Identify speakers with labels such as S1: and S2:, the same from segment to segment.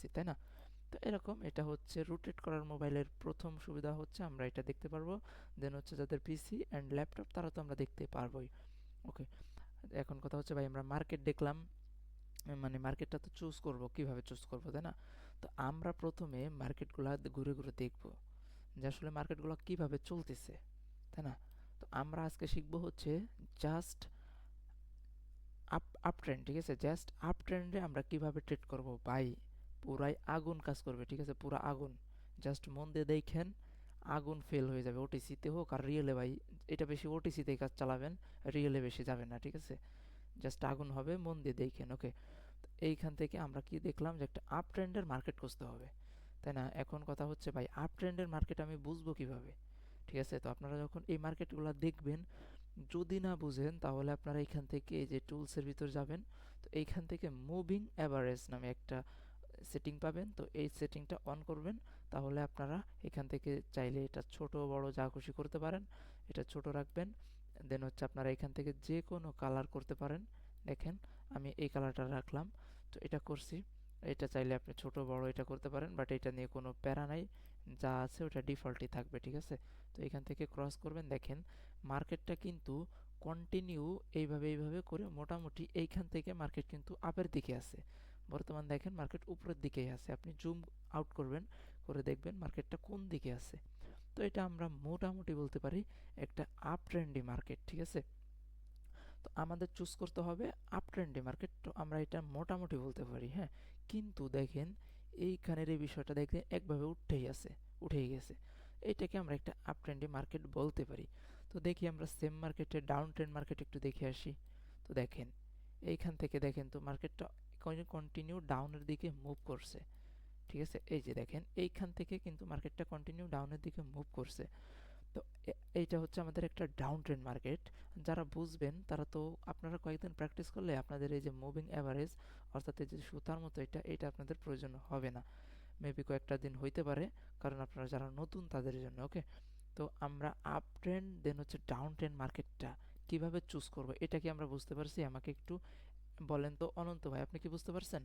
S1: করতেছি, তাই না? তো এরকম এটা হচ্ছে রোটেট করার মোবাইলের প্রথম সুবিধা হচ্ছে আমরা এটা দেখতে পারবো। দেন হচ্ছে যাদের পিসি অ্যান্ড ল্যাপটপ তারা তো আমরা দেখতে পারবোই। ওকে, এখন কথা হচ্ছে ভাই আমরা মার্কেট দেখলাম, মানে মার্কেটটা তো চুজ করব, কিভাবে চুজ করব, তাই না? তো আমরা প্রথমে মার্কেটগুলো ঘুরে ঘুরে দেখব যে আসলে মার্কেটগুলো কিভাবে চলতেছে, তাই না? তো আমরা আজকে শিখবো হচ্ছে জাস্ট আপ ট্রেন্ড, ঠিক আছে? জাস্ট আপ ট্রেন্ডে আমরা কিভাবে ট্রেড করব ভাই, পুরাই আগুন কাজ করবে, ঠিক আছে? পুরা আগুন, জাস্ট মন দিয়ে দেখেন, আগুন ফেল হয়ে যাবে, ওটিসিতে হোক আর রিয়েলে ভাই। এটা বেশি ওটিসিতে কাজ চালাবেন, রিয়েলে বেশি যাবেন না, ঠিক আছে? জাস্ট আগুন হবে, মন দিয়ে দেখেন। ওকে, এইখান থেকে আমরা কি দেখলাম যে একটা আপ ট্রেন্ডের মার্কেট খুঁজতে হবে, তাই না? এখন কথা হচ্ছে ভাই আপ ট্রেন্ডের মার্কেট আমি বুঝবো কিভাবে? ঠিক আছে, তো আপনারা যখন এই মার্কেটগুলো দেখবেন, যদি না বুঝেন তাহলে আপনারা এখান থেকে এই যে টুলসের ভিতর যাবেন, তো এইখান থেকে মুভিং অ্যাভারেজ নামে একটা সেটিং পাবেন, তো এই সেটিংটা অন করবেন। তাহলে আপনারা এখান থেকে চাইলে এটা ছোট বড় যা খুশি করতে পারেন, এটা ছোট রাখবেন। দেন হচ্ছে আপনারা এখান থেকে যে কোনো কালার করতে পারেন। দেখেন আমি এই কালারটা রাখলাম, তো এটা করছি। এটা চাইলে আপনি ছোট বড় এটা করতে পারেন, বাট এটা নিয়ে কোনো প্যারা নাই, যা আছে ওটা ডিফল্টই থাকবে, ঠিক আছে? তো এখান থেকে ক্রস করবেন, দেখেন মার্কেটটা কিন্তু কন্টিনিউ এইভাবে এইভাবে করে মোটামুটি এইখান থেকে মার্কেট কিন্তু আপের দিকে আছে। বর্তমান দেখেন মার্কেট উপরের দিকেই আছে, আপনি জুম আউট করবেন, করে দেখবেন মার্কেটটা কোন দিকে আছে। তো এটা আমরা মোটামুটি বলতে পারি একটা আপ ট্রেন্ডি মার্কেট, ঠিক আছে? তো আমাদের চুজ করতে হবে আপ ট্রেন্ডি মার্কেট, তো আমরা এটা মোটামুটি বলতে পারি, হ্যাঁ। কিন্তু দেখেন এইখানের এই বিষয়টা দেখে একভাবে উঠেই গেছে, এইটাকে আমরা একটা আপ ট্রেন্ডি মার্কেট বলতে পারি। তো দেখি আমরা সেম মার্কেটে ডাউন ট্রেন্ড মার্কেট একটু দেখে আসি। তো দেখেন এইখান থেকে দেখেন তো মার্কেটটা কন্টিনিউ ডাউনের দিকে মুভ করছে, ঠিক আছে? এই যে দেখেন এইখান থেকে কিন্তু মার্কেটটা কন্টিনিউ ডাউনের দিকে মুভ করছে। তো এইটা হচ্ছে আমাদের একটা ডাউন ট্রেন্ড মার্কেট। যারা বুঝবেন তারা তো, আপনারা কয়েকদিন প্র্যাকটিস করলে আপনাদের এই যে মুভিং অ্যাভারেজ, অর্থাৎ এই যে সুতার মতো এটা এটা আপনাদের প্রয়োজন হবে না, মেবি কয়েকটা দিন হইতে পারে, কারণ আপনারা যারা নতুন তাদের জন্য। ওকে, তো আমরা আপ ট্রেন্ড দেন হচ্ছে ডাউন ট্রেন্ড মার্কেটটা কিভাবে চুজ করব এটা কি আমরা বুঝতে পারছি? আমাকে একটু বলেন তো অনন্ত ভাই, আপনি কি বুঝতে পারছেন?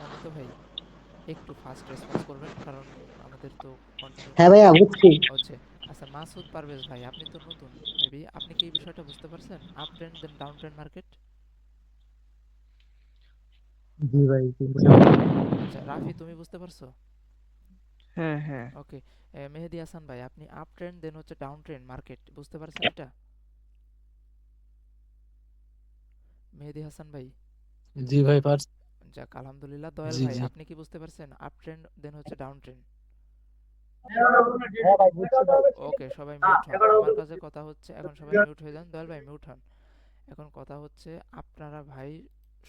S1: অনন্ত ভাই একটু ফাস্ট রেসপন্স করবেন, কারণ আমাদের তো কন্টিনিউ
S2: হ্যাঁ
S1: ক্লাস
S2: ভাইয়া বুঝছি।
S1: হচ্ছে। আচ্ছা মাসুদ পারভেজ ভাই, আপনি তো নতুন, মেবি আপনি কি এই বিষয়টা বুঝতে পারছেন, up trend then down trend market?
S2: জি ভাই বুঝতে পারছি।
S1: আচ্ছা রাফি তুমি বুঝতে পারছো?
S3: হ্যাঁ, হ্যাঁ।
S1: ওকে, মেহেদি হাসান ভাই আপনি আপ ট্রেন্ড দেন হচ্ছে ডাউন ট্রেন্ড মার্কেট বুঝতে পারছেন এটা? মেহেদি হাসান ভাই,
S4: জি ভাই পারছি।
S1: যাক আলহামদুলিল্লাহ। দয়াল
S4: জি
S1: ভাই
S4: জি।
S1: আপনি কি বুঝতে পারছেন আপ ট্রেন্ড দেন হচ্ছে ডাউন ট্রেন্ড?
S2: হ্যাঁ ভাই বুঝছি ভাই।
S1: ওকে, সবাই মিউট হন, আমার কাছে কথা হচ্ছে এখন, সবাই মিউট হয়ে যান, দয়াল ভাই মিউট হন। এখন কথা হচ্ছে আপনারা ভাই,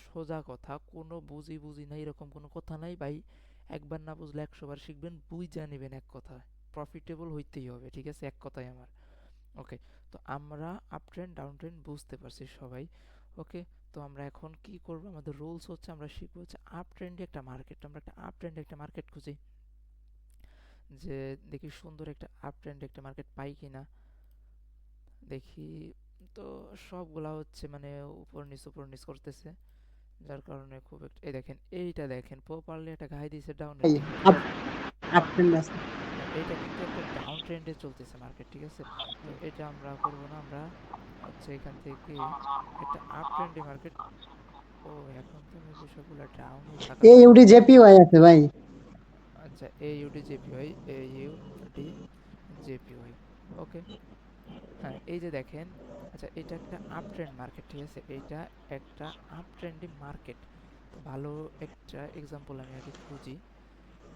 S1: সোজা কথা, কোনো বুঝি বুঝি নাই এরকম কোনো কথা নাই ভাই। একবার না বুঝলে 100 বার শিখবেন, বুঝা নেবেন, এক কথায় প্রফিটেবল হইতেই হবে, ঠিক আছে? এক কথায় আমার। ওকে, তো আমরা আপ ট্রেন্ড ডাউন ট্রেন্ড বুঝতে পারছি সবাই। ওকে, তো আমরা এখন কি করব, আমাদের রুলস হচ্ছে আমরা শিখবো হচ্ছে আপ ট্রেন্ডে একটা মার্কেট, আমরা একটা আপ ট্রেন্ডে একটা মার্কেট খুঁজি, যে দেখি সুন্দর একটা আপ ট্রেন্ডে একটা মার্কেট পাই কিনা। দেখি, তো সবগুলা হচ্ছে মানে উপর নিচ করতেছে, যার কারণে খুব একটা, এই দেখেন এইটা দেখেন প্রপারলি একটা ঘাই দিয়েছে ডাউনের
S2: ভাই
S1: দিকে, ঠিক
S2: আপ
S1: আছে?
S2: আপ ট্রেন্ড আছে।
S1: হ্যাঁ এইটা কিন্তু একটা ডাউন ট্রেন্ডে চলতেছে মার্কেট, ঠিক আছে? তো এটা আমরা করব না, আমরা হচ্ছে এখান থেকে একটা আপ ট্রেন্ডে মার্কেট। ও এখন তো মেবি সবগুলা ডাউনই থাকার
S2: এই
S1: কথা।
S2: ইউডি জেপি ভাই আছে ভাই।
S1: আচ্ছা এ ইউডি জেপিওয়াই, এ ইউডি জেপিওয়াই, ওকে। হ্যাঁ এই যে দেখেন, আচ্ছা এটা একটা আপ ট্রেন্ড মার্কেট, ঠিক আছে? এইটা একটা আপ ট্রেন্ডি মার্কেট। তো ভালো একটা এক্সাম্পল আমি আগে খুঁজি,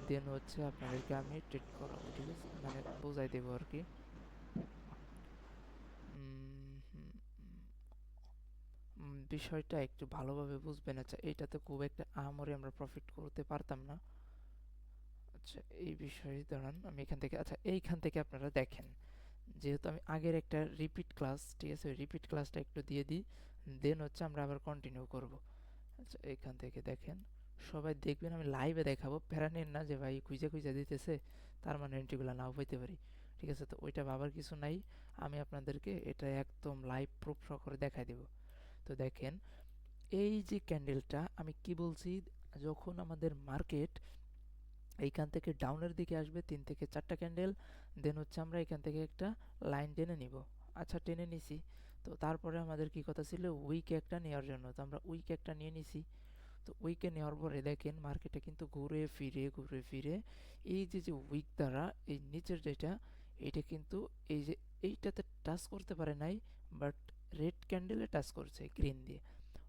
S1: দেন হচ্ছে আপনাদেরকে আমি ট্রিট করাবো, ঠিক আছে? মানে বোঝাই দেবো আর কি। উম, হুম, বিষয়টা একটু ভালোভাবে বুঝবেন। আচ্ছা এইটাতে খুব একটা আহামরি আমরা প্রফিট করতে পারতাম না। আচ্ছা এই বিষয়ে দাঁড়ান, আমি এখান থেকে, আচ্ছা এইখান থেকে আপনারা দেখেন, যেহেতু আমি আগের একটা রিপিট ক্লাস, ঠিক আছে, ওই রিপিট ক্লাসটা একটু দিয়ে দিই, দেন হচ্ছে আমরা আবার কন্টিনিউ করব। আচ্ছা এইখান থেকে দেখেন, সবাই দেখবেন, আমি লাইভে দেখাবো, প্যারা নেন না যে ভাই খুঁজে খুঁজে দিতেছে, তার মানে এন্ট্রিগুলো নাও হইতে পারি, ঠিক ঠিক আছে? তো ওইটা ভাবার কিছু নাই, আমি আপনাদেরকে এটা একদম লাইভ প্রুফ সহকারে দেখাই দেব। তো দেখেন, এই যে ক্যান্ডেলটা আমি কি বলছি, যখন আমাদের মার্কেট এইখান থেকে ডাউনের দিকে আসবে 3 থেকে 4টা ক্যান্ডেল, দেন হচ্ছে আমরা এখান থেকে একটা লাইন টেনে নিব। আচ্ছা, টেনে নিছি। তো তারপরে আমাদের কি কথা ছিল, উইক একটা নেওয়ার জন্য, তো আমরা উইক একটা নিয়ে নিছি। তো উইকে নেওয়ার পরে দেখেন মার্কেটে কিন্তু ঘুরে ফিরে এই যে যে উইক দ্বারা এই নিচের যেটা, এটা কিন্তু এই যে এইটাতে টাচ করতে পারে নাই, বাট রেড ক্যান্ডেলে টাচ করছে গ্রিন দিয়ে।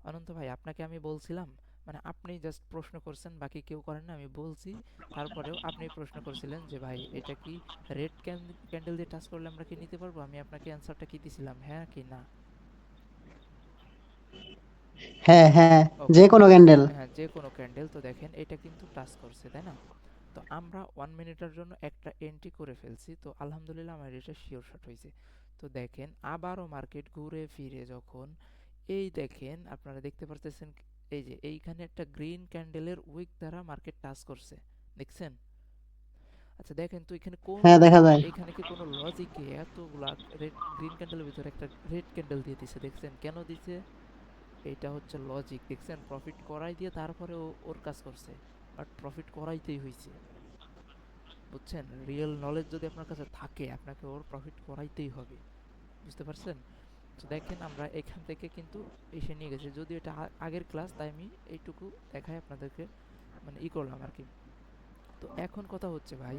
S1: অনন্ত ভাই, আপনাকে আমি বলছিলাম, মানে আপনি জাস্ট প্রশ্ন করছেন, বাকি কেউ করেন না, আমি বলছি, তারপরেও আপনি প্রশ্ন করছিলেন যে ভাই এটা কি রেড ক্যান্ডেল দিয়ে টাচ করলে আমরা কি নিতে পারবো? আমি আপনাকে অ্যান্সারটা কি দিছিলাম, হ্যাঁ কি না?
S2: হ্যাঁ হ্যাঁ,
S1: ওকে।
S2: যে কোনো ক্যান্ডেল।
S1: হ্যাঁ, যে কোনো ক্যান্ডেল। তো দেখেন এটা কিন্তু টাচ করছে, তাই না? তো আমরা 1 মিনিটের জন্য একটা এন্ট্রি করে ফেলছি, তো আলহামদুলিল্লাহ আমার এটা শিওর শট হয়েছে। তো দেখেন আবারও মার্কেট ঘুরে ফিরে যখন এই দেখেন আপনারা দেখতে পারতেছেন, এই যে এইখানে একটা গ্রিন ক্যান্ডেলের উইক দ্বারা মার্কেট টাচ করছে, দেখছেন? আচ্ছা দেখেন তো, এখানে কোনো
S2: হ্যাঁ, দেখা যায়।
S1: এখানে কি কোনো লজিকে এতগুলা রেড গ্রিন ক্যান্ডেলের ভিতরে একটা রেড ক্যান্ডেল দিয়ে দিছে, দেখছেন কেন দিছে? এটা হচ্ছে লজিক, দেখছেন? প্রফিট করাই দিয়ে তারপরে ওর কাজ করছে, বাট প্রফিট করাইতেই হয়েছে, বুঝছেন? রিয়েল নলেজ যদি আপনার কাছে থাকে, আপনাকে ওর প্রফিট করাইতেই হবে, বুঝতে পারছেন? তো দেখেন আমরা এখান থেকে কিন্তু এসে নিয়ে গেছি, যদিও এটা আগের ক্লাস, তাই আমি এইটুকু দেখাই আপনাদেরকে, মানে করলাম আর কি। তো এখন কথা হচ্ছে ভাই,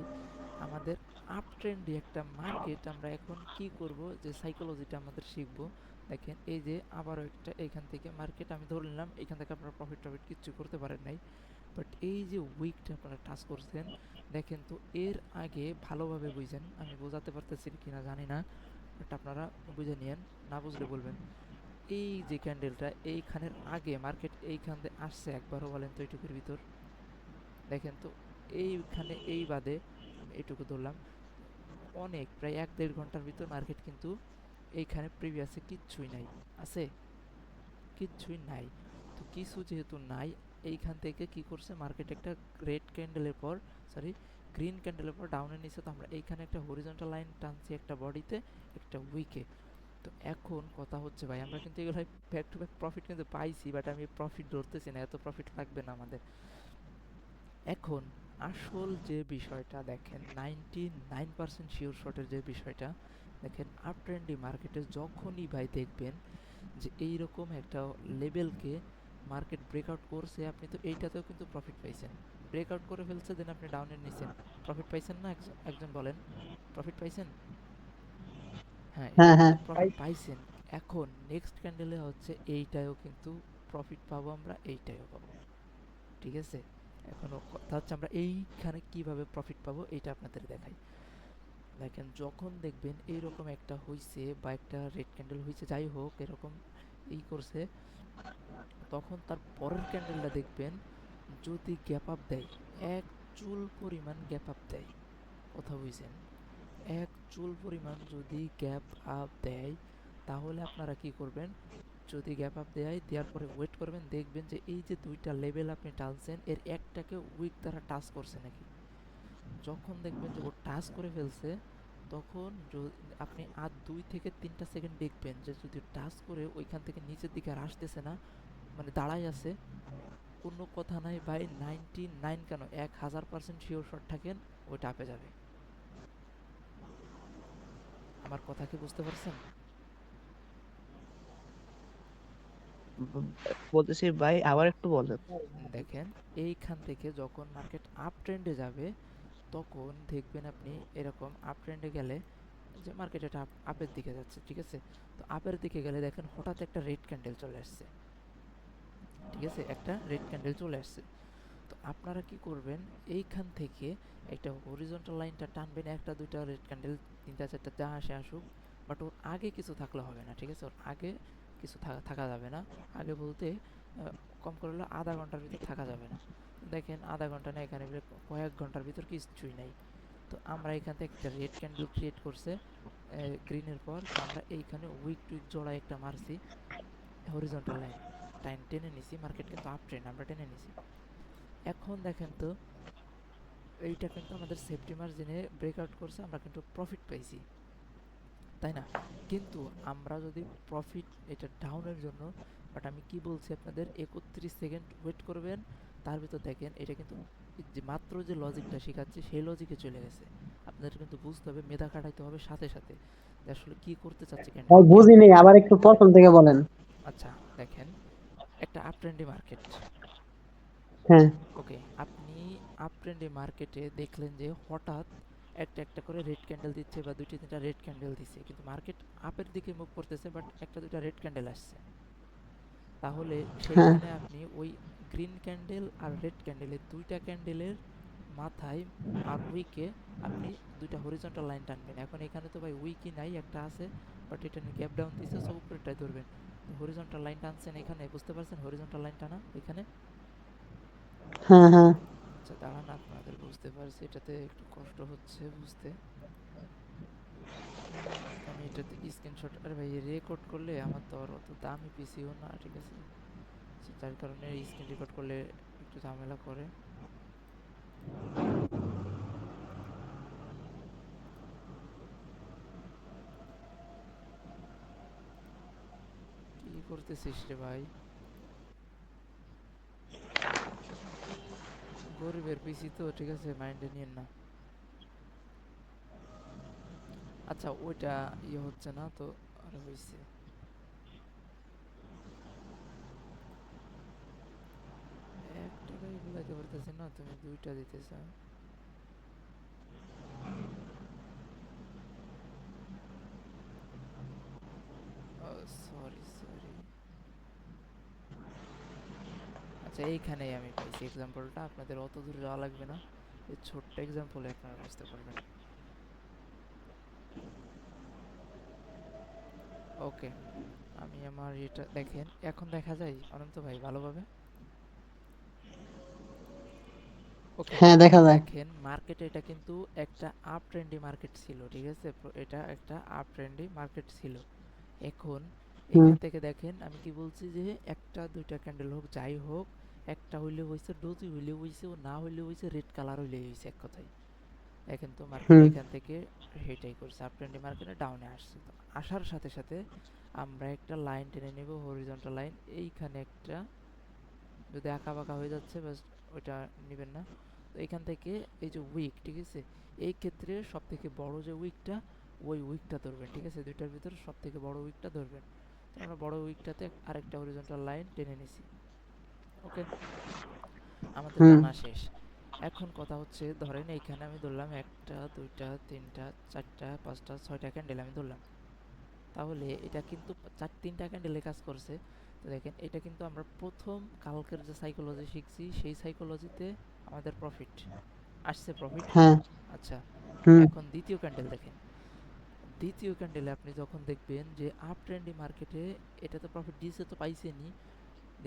S1: আমাদের আপ ট্রেন্ডি একটা মার্কেট আমরা এখন কি করব, যে সাইকোলজিটা আমাদের শিখবো। দেখেন এই যে আবারও একটা এখান থেকে মার্কেট, আমি ধরে নিলাম এখান থেকে আপনারা প্রফিট কিচ্ছু করতে পারেন নাই, বাট এই যে উইকটা আপনারা টাচ করছেন, দেখেন তো এর আগে ভালোভাবে বুঝেন, আমি বোঝাতে পারতেছি কিনা জানি না, বাট আপনারা বুঝে নিয়েন, না বুঝলে বলবেন। এই যে ক্যান্ডেলটা, এইখানের আগে মার্কেট এইখান দিয়ে আসছে একবারও, বলেন তো এইটুকুর ভিতর? দেখেন তো, এইখানে এই বাদে আমি এইটুকু ধরলাম, অনেক প্রায় 1-1.5 ঘন্টার ভিতর মার্কেট কিন্তু এইখানে প্রিভিয়াসে কিচ্ছুই নাই, আছে কিচ্ছুই নাই। তো কিছু যেহেতু নাই, এইখান থেকে কি করছে মার্কেট, একটা রেড ক্যান্ডেলের পর, সরি, গ্রিন ক্যান্ডেলের পর ডাউনের নিচে, তো আমরা এইখানে একটা হরিজন্টাল লাইন টানছি, একটা বডিতে, একটা উইকে। তো এখন কথা হচ্ছে ভাই, আমরা কিন্তু এগুলো ব্যাক টু ব্যাক প্রফিট কিন্তু পাইছি, বাট আমি প্রফিট ধরতেছি না, এত প্রফিট লাগবে না আমাদের এখন। আসল যে বিষয়টা দেখেন, 99% শিওর শটের যে বিষয়টা দেখেন, আপ ট্রেন্ডি মার্কেটে যখনই ভাই দেখবেন যে এইরকম একটা লেভেলকে মার্কেট ব্রেকআউট করছে, আপনি তো এইটাতেও কিন্তু প্রফিট পাইছেন, ব্রেকআউট করে ফেলছে, দেন আপনি ডাউনে নিছেন, প্রফিট পাইছেন না? একজন একজন বলেন, প্রফিট পাইছেন? হ্যাঁ, এটা
S2: হ্যাঁ হ্যাঁ,
S1: কিন্তু প্রফিট পাইছেন। এখন নেক্সট ক্যান্ডেলে হচ্ছে এইটাও কিন্তু প্রফিট পাবো আমরা, এইটাও পাবো, ঠিক আছে? এখনো কথা হচ্ছে আমরা এইখানে কিভাবে প্রফিট পাবো এইটা আপনাদের দেখাই। দেখেন যখন দেখবেন এইরকম একটা হইছে, বা একটা রেড ক্যান্ডেল হইছে, যাই হোক এরকম করছে, তখন তার পরের ক্যান্ডেলটা দেখবেন যদি গ্যাপ আপ দেয়, এক চুল পরিমাণ গ্যাপ আপ দেয়, কথা বুঝছেন? এক চুল পরিমাণ যদি গ্যাপ আপ দেয়, তাহলে আপনারা কি করবেন, যদি গ্যাপ আপ দেওয়ার পরে ওয়েট করবেন, দেখবেন যে এই যে দুইটা লেভেল আপনি টানছেন, এর একটাকে উইক দ্বারা টাচ করছে নাকি। যখন দেখবেন যে ও টাচ করে ফেলছে, তখন আপনি আর 2 থেকে 3টা সেকেন্ড দেখবেন যে যদি টাচ করে ওইখান থেকে নিচের দিকে আর আসতেছে না, মানে দাঁড়াই আছে, কোনো কথা নাই ভাই, 99 কেন 1000% শিওর শট থাকেন, ওইটা আপে যাবে। আমার কথা কি বুঝতে পারছেন?
S3: ব- বলতেছি ভাই, আবার একটু বলেন।
S1: দেখেন এইখান থেকে যখন মার্কেট আপ ট্রেন্ডে যাবে, তখন দেখবেন আপনি এরকম আপ ট্রেন্ডে গেলে যে মার্কেট এটা আপের দিকে যাচ্ছে, ঠিক আছে? তো আপের দিকে গেলে দেখেন হঠাৎ একটা রেড ক্যান্ডেল চলে আসছে, ঠিক আছে? একটা রেড ক্যান্ডেল চলে আসছে। তো আপনারা কি করবেন, এইখান থেকে একটা হরিজন্টাল লাইনটা টানবেন, একটা দুইটা রেড ক্যান্ডেল, 3টা 4টা যা আসে আসুক, বাট ওর আগে কিছু থাকলে হবে না, ঠিক আছে? ওর আগে কিছু থাকা যাবে না। আগে বলতে কম করে হলে আধা ঘন্টার ভিতর থাকা যাবে না। দেখেন আধা ঘন্টা না, এখানে কয়েক ঘন্টার ভিতর কিছুই নাই। তো আমরা এখান থেকে একটা রেড ক্যান্ডেল ক্রিয়েট করছে গ্রিনের পর, তো আমরা এইখানে উইক টুইক জোড়ায় একটা মারছি, হরিজন্টাল লাইন টেনে নিছি, মার্কেট কিন্তু আপ ট্রেন্ড আমরা টেনে নিছি। এখন দেখেন তো এইটা কিন্তু আমাদের সেফটি মার্জিনে ব্রেকআউট করছে, আমরা কিন্তু প্রফিট পাইছি, তাই না? কিন্তু আমরা যদি প্রফিট এটা ডাউনের জন্য, বাট আমি কি বলছি আপনাদের 31 সেকেন্ড ওয়েট করবেন, তার ভিতর দেখেন এটা কিন্তু যে মাত্র যে লজিকটা শেখাচ্ছি সেই লজিকে চলে গেছে। আপনাদের কিন্তু বুঝতে হবে, মেধা খাটাইতে হবে সাথে সাথে, যে আসলে কি করতে চাচ্ছে
S2: ভাই
S1: ক্যান্ডেলটা।
S2: বুঝিনি, আবার একটু প্রথম থেকে বলেন।
S1: আচ্ছা, দেখেন একটা আপ ট্রেন্ডি মার্কেট,
S2: হ্যাঁ
S1: ওকে, আপনি আপ ট্রেন্ডি মার্কেটে দেখলেন যে হঠাৎ একটা একটা করে রেড ক্যান্ডেল দিচ্ছে বা দুইটা তিনটা রেড ক্যান্ডেল দিচ্ছে, কিন্তু মার্কেট আপের দিকে মুভ করতেছে, বাট একটা দুইটা রেড ক্যান্ডেল আসছে। তাহলে
S2: হ্যাঁ
S1: সেইখানে আপনি ওই গ্রিন ক্যান্ডেল আর রেড ক্যান্ডেলের দুইটা ক্যান্ডেলের মাথায় আর উইকে আপনি দুইটা হরিজন্টাল লাইন টানবেন। এখন এখানে তো ভাই উইকই নাই, একটা আছে বাট এটা গ্যাপ ডাউন দিচ্ছে, সব উপরেরটাই ধরবেন। তো হরিজন্টাল লাইন টানছেন এখানে, বুঝতে পারছেন হরিজন্টাল লাইন টানা এখানে?
S2: হ্যাঁ হ্যাঁ
S1: আচ্ছা দাঁড়ান, আপনাদের বুঝতে পারছি, এটাতে একটু কষ্ট হচ্ছে বুঝতে। আমি এটাতে স্ক্রিনশট, আরে ভাই রেকর্ড করলে আমার তো আর অত দামি পিসিও না, ঠিক আছে, যার কারণে স্ক্রিন রেকর্ড করলে একটু ঝামেলা করে। কি করতেছিস রে ভাই? গরিবের পিসি তো, ঠিক আছে, মাইন্ডে নিয়েন না। আচ্ছা ওইটা ইয়ে হচ্ছে না তো, আরে হয়েছে, এক টাকাই বুলাইতে পারতেছি না, তুমি দুইটা দিতেছ। Sorry sorry. আচ্ছা এইখানেই আমি পাইছি এক্সাম্পলটা, আপনাদের অত দূরে যাওয়া লাগবে না, এই ছোট্ট এক্সাম্পলে আপনারা বুঝতে পারবেন। ওকে, আমি আমার এটা দেখেন, এখন দেখা যায় অনন্ত ভাই ভালোভাবে? ওকে,
S2: হ্যাঁ দেখা যায়।
S1: দেখেন মার্কেটে এটা কিন্তু একটা আপ ট্রেন্ডি মার্কেট ছিল, ঠিক আছে, এটা একটা আপ ট্রেন্ডি মার্কেট ছিল। এখন
S2: হুম
S1: এখান থেকে দেখেন আমি কি বলছি, যে একটা দুইটা ক্যান্ডেল হোক যাই হোক, একটা হইলে হইছে ডোজি, হইলে হইছে, ও না হইলে হইছে রেড কালার, হইলে হইছে, এক কথায়। দেখেন তো মার্কেট
S2: হুম
S1: এখান থেকে হেটাই করছে, আপ ট্রেন্ডি মার্কেটে ডাউনে আসছে, তো আসার সাথে সাথে আমরা একটা লাইন টেনে নেব, হরিজন্টাল লাইন, এইখানে একটা, যদি আঁকা বাঁকা হয়ে যাচ্ছে বাস ওইটা নেবেন না। তো এখান থেকে এই যে উইক, ঠিক আছে, এই ক্ষেত্রে সব থেকে বড় যে উইকটা, ওই উইকটা ধরবেন, ঠিক আছে, দুইটার ভিতর সব থেকে বড় উইকটা ধরবেন। তো আমরা বড় উইকটাতে আরেকটা হরিজন্টাল লাইন টেনে নিছি। ওকে, আমাদের
S2: হুম
S1: টানা শেষ। এখন কথা হচ্ছে, ধরেন এইখানে আমি ধরলাম একটা দুইটা তিনটা চারটা পাঁচটা ছয়টা ক্যান্ডেল আমি ধরলাম, তাহলে এটা কিন্তু তিনটা ক্যান্ডেলে কাজ করছে। তো দেখেন এটা কিন্তু আমরা প্রথম কালকের যে সাইকোলজি শিখছি সেই সাইকোলজিতে আমাদের প্রফিট আসছে, প্রফিট।
S2: হ্যাঁ
S1: আচ্ছা,
S2: হুম
S1: এখন দ্বিতীয় ক্যান্ডেল দেখেন, দ্বিতীয় ক্যান্ডেলে আপনি যখন দেখবেন যে আপ ট্রেন্ডি মার্কেটে এটা তো প্রফিট দিয়েছে, তো পাইছেনই,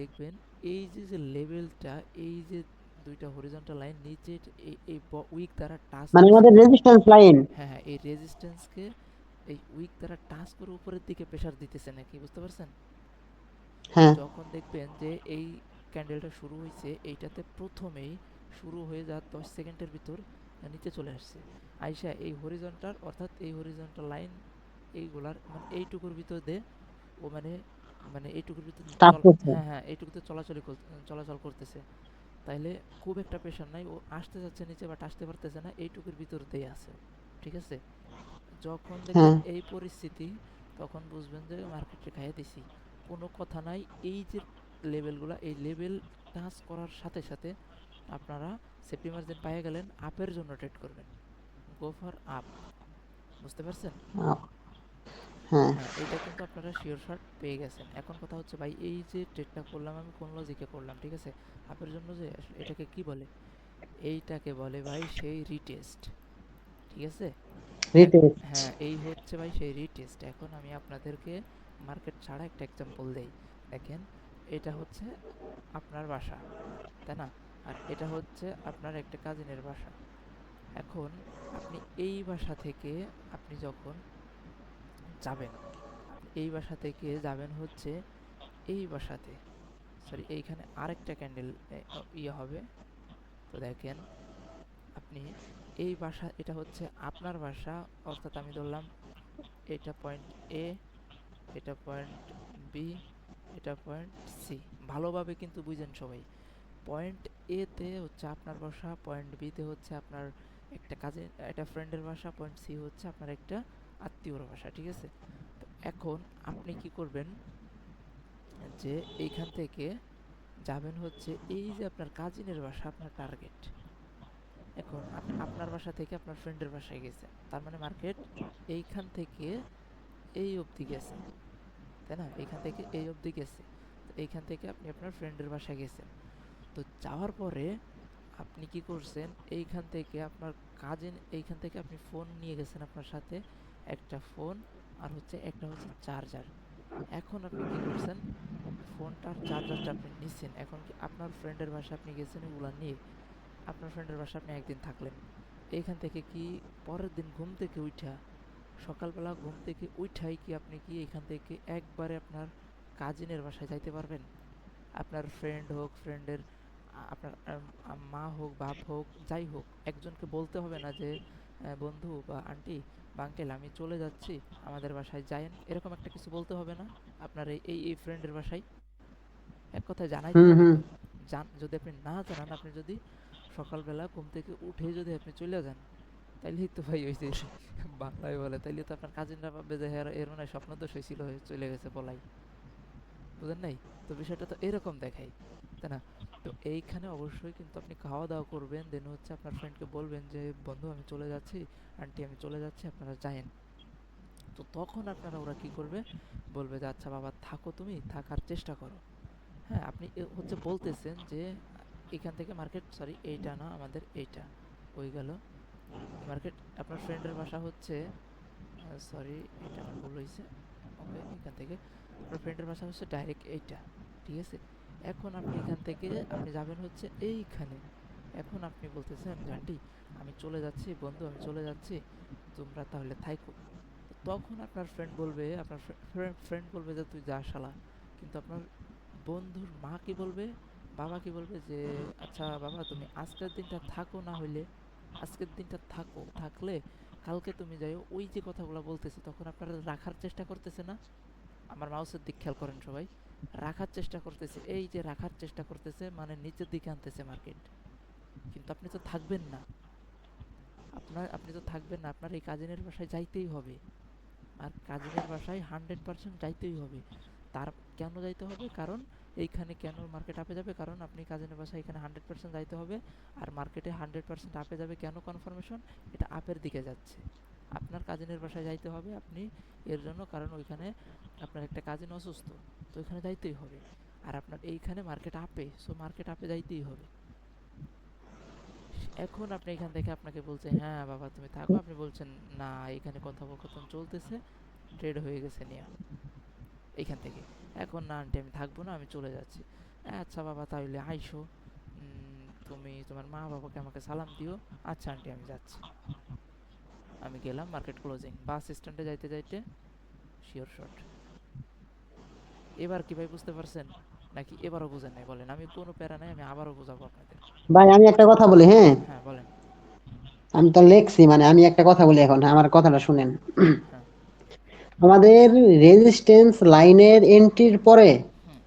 S1: দেখবেন এই যে যে লেভেলটা, এই যে দুইটা হরিজন্টাল লাইন নিচে, এই এই উইক দ্বারা টাচ
S2: মানে
S1: করছে।
S2: আমাদের রেজিস্ট্যান্স লাইন।
S1: হ্যাঁ হ্যাঁ, এই রেজিস্ট্যান্সকে এই উইক দ্বারা টাচ করে উপরের দিকে প্রেসার দিতেছে নাকি, বুঝতে পারছেন?
S2: হ্যাঁ
S1: যখন দেখবেন যে এই ক্যান্ডেলটা শুরু হয়েছে, এইটাতে প্রথমেই শুরু হয়ে যা 10 সেকেন্ডের ভিতর নিচে চলে আসছে, আইসা এই হরিজন্টাল, অর্থাৎ এই হরিজন্টাল লাইন এইগুলার মানে এইটুকুর ভিতর দিয়ে ও মানে মানে এইটুকুর ভিতর
S2: টাচ
S1: চল,
S2: করছে।
S1: হ্যাঁ হ্যাঁ, এইটুকুতে চলাচল করতেছে। তাইলে খুব একটা প্রেশার নাই, ও আসতে যাচ্ছে নিচে বাট আসতে পারতেছে না, এইটুকুর ভিতর দিয়ে আছে, ঠিক আছে। যখন দেখবেন
S2: হ্যাঁ
S1: এই পরিস্থিতি, তখন বুঝবেন যে মার্কেটে খাইয়ে দিছি, কোনো কথা নাই। এই যে লেভেলগুলা, এই লেভেল টাচ করার সাথে সাথে আপনারা সেফটি মার্জিন পেয়ে গেলেন, আপের জন্য ট্রেড করবেন, গো ফর আপ, বুঝতে পারছেন?
S2: হ্যাঁ
S1: হ্যাঁ, এইটা কিন্তু আপনারা শিওর শট পেয়ে গেছেন। এখন কথা হচ্ছে ভাই, এই যে ট্রেডটা করলাম আমি কোন লজিকে করলাম, ঠিক আছে, আপের জন্য, যে আসলে এটাকে কি বলে, এইটাকে বলে ভাই সেই রিটেস্ট, ঠিক আছে।
S2: রিটেস্ট।
S1: হ্যাঁ, এই হচ্ছে ভাই সেই রিটেস্ট। এখন আমি আপনাদেরকে মার্কেট ছাড়া একটা এক্সাম্পল দেই। দেখেন এটা হচ্ছে আপনার বাসা, তাই না? আর এটা হচ্ছে আপনার একটা কাজিনের বাসা। এখন আপনি এই বাসা থেকে আপনি যখন যাবেন, আপনি এই বাসা থেকে যাবেন হচ্ছে এই বাসাতে, সরি এইখানে আরেকটা ক্যান্ডেল ইয়ে হবে। তো দেখেন আপনি এই বাসা, এটা হচ্ছে আপনার বাসা, অর্থাৎ আমি ধরলাম এটা পয়েন্ট এ, এটা পয়েন্ট বি, এটা পয়েন্ট সি। ভালোভাবে কিন্তু বুঝেন সবাই। পয়েন্ট এ তে হচ্ছে আপনার বাসা, পয়েন্ট বি তে হচ্ছে আপনার একটা কাজে একটা ফ্রেন্ডের বাসা, পয়েন্ট সি হচ্ছে আপনার একটা আত্মীয়র বাসা, ঠিক আছে? তো এখন আপনি কি করবেন, যে এইখান থেকে যাবেন হচ্ছে এই যে আপনার কাজিনের বাসা, আপনার টার্গেট। এখন আপনি আপনার বাসা থেকে আপনার ফ্রেন্ডের বাসায় গেছেন, তার মানে মার্কেট এইখান থেকে এই অবধি গেছে, তাই না? এইখান থেকে এই অবধি গেছে। তো এইখান থেকে আপনি আপনার ফ্রেন্ডের বাসায় গেছেন। তো যাওয়ার পরে আপনি কি করছেন, এইখান থেকে আপনার কাজিন, এইখান থেকে আপনি ফোন নিয়ে গেছেন আপনার সাথে, একটা ফোন আর হচ্ছে একটা হচ্ছে চার্জার। এখন আপনি কি করছেন, ফোনটার চার্জারটা আপনি নিচ্ছেন। এখন কি আপনার ফ্রেন্ডের বাসায় আপনি গেছেন এগুলা নিয়ে, আপনার ফ্রেন্ডের বাসায় আপনি একদিন থাকলেন। এইখান থেকে কি পরের দিন ঘুম থেকে উঠা, সকালবেলা ঘুম থেকে উঠাই কি আপনি কি এখান থেকে একবারে আপনার কাজিনের বাসায় যাইতে পারবেন? আপনার ফ্রেন্ড হোক, ফ্রেন্ডের আপনার মা হোক, বাপ হোক, যাই হোক, একজনকে বলতে হবে না যে বন্ধু বা আন্টি বা আঙ্কেল আমি চলে যাচ্ছি, আমাদের বাসায় যায়েন, এরকম একটা কিছু বলতে হবে না আপনার এই ফ্রেন্ডের বাসায়? এক কথায় জানাইতে
S2: হুম
S1: হবে
S2: হুম
S1: তো। যদি আপনি না জানান, আপনি যদি সকালবেলা ঘুম থেকে উঠে যদি আপনি চলে যান, তাইলেই তো ভাই ওই যে বাংলায় বলে, তাইলে তো আপনার কাজিনরা ভাববে যে হ্যাঁ এর মনে হয় স্বপ্নদোষ হয়েছিল, চলে গেছে পলাই। বুঝেন নাই? তো বিষয়টা তো এরকম দেখায়, তাই না? তো এইখানে অবশ্যই কিন্তু আপনি খাওয়া দাওয়া করবেন, দেন হচ্ছে আপনার ফ্রেন্ডকে বলবেন যে বন্ধু আমি চলে যাচ্ছি, আন্টি আমি চলে যাচ্ছি, আপনারা যায়েন। তো তখন আপনারা, ওরা কি করবে, বলবে যে আচ্ছা বাবা থাকো, তুমি থাকার চেষ্টা করো। হ্যাঁ, আপনি হচ্ছে বলতেছেন যে এখান থেকে মার্কেট, সরি এইটা না, আমাদের এইটা ওই গেল মার্কেট। আপনার ফ্রেন্ডের বাসা হচ্ছে, সরি এটা আমার ভুল হয়েছে, ওকে, এখান থেকে আপনার ফ্রেন্ডের বাসা হচ্ছে ডাইরেক্ট এইটা, ঠিক আছে? এখন আপনি এখান থেকে আপনি যাবেন হচ্ছে এইখানে। এখন আপনি বলতেছেন যে আন্টি আমি চলে যাচ্ছি, বন্ধু আমি চলে যাচ্ছি, তোমরা তাহলে থাইকো। তো তখন আপনার ফ্রেন্ড বলবে, আপনার ফ্রেন্ড বলবে যে তুই যা শালা। কিন্তু আপনার বন্ধুর মা কি বলবে, বাবা কি বলবে, যে আচ্ছা বাবা তুমি আজকের দিনটা থাকো, না হইলে আজকের দিনটা থাকো, থাকলে কালকে তুমি যাইও। ওই যে কথাগুলো বলতেছে, তখন আপনারা রাখার চেষ্টা করতেছে না? আমার মাউসের দিক খেয়াল করেন সবাই। রাখার চেষ্টা করতেছে, এই যে রাখার চেষ্টা করতেছে মানে নিচের দিকে আনতেছে মার্কেট। কিন্তু আপনি তো থাকবেন না, আপনি তো থাকবেন না, আপনার এই কাজিনের বাসায় যাইতেই হবে। আর কাজিনের বাসায় 100% যাইতেই হবে। তার কেন যাইতে হবে, কারণ এইখানে কেন মার্কেট আপে যাবে, কারণ আপনি কাজিনের বাসায় এখানে 100% যাইতে হবে। আর মার্কেটে 100% আপে যাবে কেন, কনফার্মেশন, এটা আপের দিকে যাচ্ছে। আপনার কাজিনের বাসায় যাইতে হবে আপনি এর জন্য, কারণ ওইখানে আপনার একটা কাজিন অসুস্থ, তো ওইখানে যাইতেই হবে। আর আপনার এইখানে মার্কেট আপে, সো মার্কেট আপে যাইতেই হবে। এখন আপনি এখান থেকে আপনাকে বলছে হ্যাঁ বাবা তুমি থাকো, আপনি বলছেন না, এখানে কথোপকথন চলতেছে, ট্রেড হয়ে গেছে নিয়া এইখান থেকে। এখন না আন্টি আমি থাকবো না, আমি চলে যাচ্ছি। আচ্ছা বাবা তাহলে আইসো, তুমি তোমার মা বাবাকে আমাকে সালাম দিও। আচ্ছা আন্টি আমি যাচ্ছি। আমি গেলাম, মার্কেট ক্লোজিং, বাস স্ট্যান্ডে যাইতে যাইতে শিওর শট। এবার কি ভাই বুঝতে পারছেন, নাকি এবারও বুঝেন নাই? বলেন, আমি কোনো প্যারা নাই, আমি আবারও বোঝাবো আপনাদের।
S2: ভাই আমি একটা কথা বলি, হ্যাঁ,
S1: হ্যাঁ বলেন।
S2: আমি তো লেখছি, মানে আমি একটা কথা বলি, এখন আমার কথাটা শুনেন।
S1: হ্যাঁ।
S2: আমাদের রেজিস্ট্যান্স লাইনের এন্ট্রির পরে
S1: হুম।